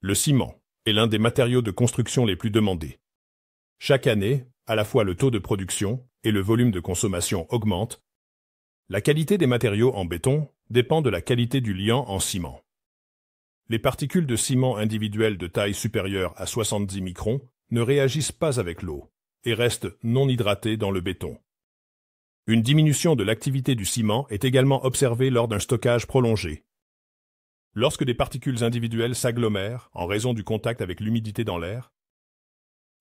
Le ciment est l'un des matériaux de construction les plus demandés. Chaque année, à la fois le taux de production et le volume de consommation augmentent. La qualité des matériaux en béton dépend de la qualité du liant en ciment. Les particules de ciment individuelles de taille supérieure à 70 microns ne réagissent pas avec l'eau et restent non hydratées dans le béton. Une diminution de l'activité du ciment est également observée lors d'un stockage prolongé. Lorsque des particules individuelles s'agglomèrent en raison du contact avec l'humidité dans l'air,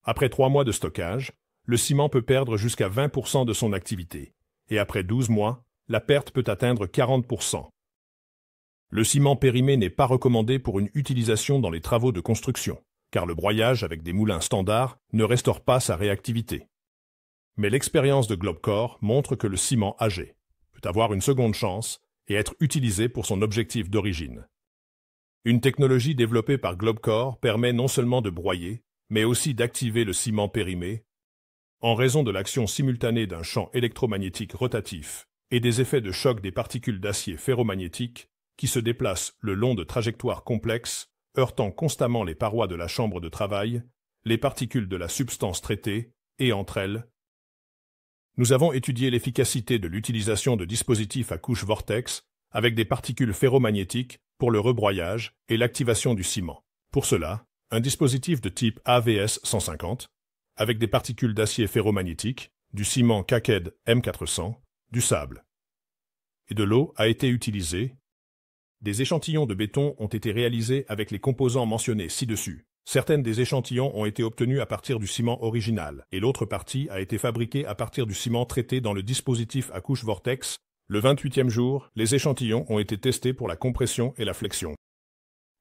après 3 mois de stockage, le ciment peut perdre jusqu'à 20% de son activité, et après 12 mois, la perte peut atteindre 40%. Le ciment périmé n'est pas recommandé pour une utilisation dans les travaux de construction, car le broyage avec des moulins standards ne restaure pas sa réactivité. Mais l'expérience de Globecor montre que le ciment âgé peut avoir une seconde chance et être utilisé pour son objectif d'origine. Une technologie développée par Globecor permet non seulement de broyer, mais aussi d'activer le ciment périmé en raison de l'action simultanée d'un champ électromagnétique rotatif et des effets de choc des particules d'acier ferromagnétique qui se déplacent le long de trajectoires complexes, heurtant constamment les parois de la chambre de travail, les particules de la substance traitée et entre elles. Nous avons étudié l'efficacité de l'utilisation de dispositifs à couche vortex avec des particules ferromagnétiques pour le rebroyage et l'activation du ciment. Pour cela, un dispositif de type AVS 150, avec des particules d'acier ferromagnétique, du ciment Kaked M400, du sable et de l'eau a été utilisé. Des échantillons de béton ont été réalisés avec les composants mentionnés ci-dessus. Certaines des échantillons ont été obtenus à partir du ciment original et l'autre partie a été fabriquée à partir du ciment traité dans le dispositif à couche vortex. Le 28e jour, les échantillons ont été testés pour la compression et la flexion.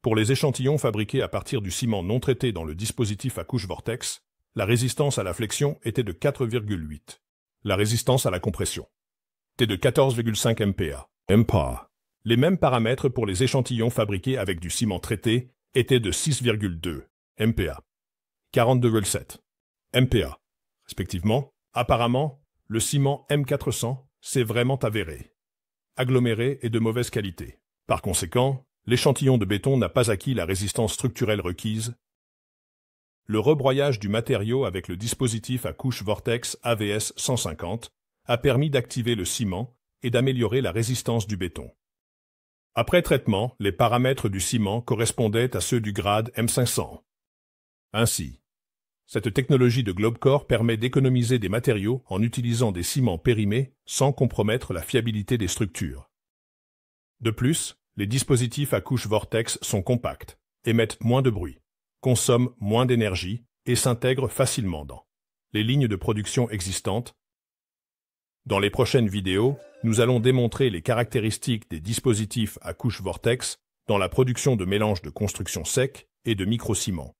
Pour les échantillons fabriqués à partir du ciment non traité dans le dispositif à couche vortex, la résistance à la flexion était de 4,8. La résistance à la compression était de 14,5 MPa. Les mêmes paramètres pour les échantillons fabriqués avec du ciment traité étaient de 6,2 MPa, 42,7 MPa, respectivement. Apparemment, le ciment M400 s'est vraiment avéré aggloméré et de mauvaise qualité. Par conséquent, l'échantillon de béton n'a pas acquis la résistance structurelle requise. Le rebroyage du matériau avec le dispositif à couche vortex AVS 150 a permis d'activer le ciment et d'améliorer la résistance du béton. Après traitement, les paramètres du ciment correspondaient à ceux du grade M500. Ainsi, cette technologie de Globecor permet d'économiser des matériaux en utilisant des ciments périmés sans compromettre la fiabilité des structures. De plus, les dispositifs à couche vortex sont compacts, émettent moins de bruit, consomment moins d'énergie et s'intègrent facilement dans les lignes de production existantes. Dans les prochaines vidéos, nous allons démontrer les caractéristiques des dispositifs à couche vortex dans la production de mélanges de construction secs et de microciments.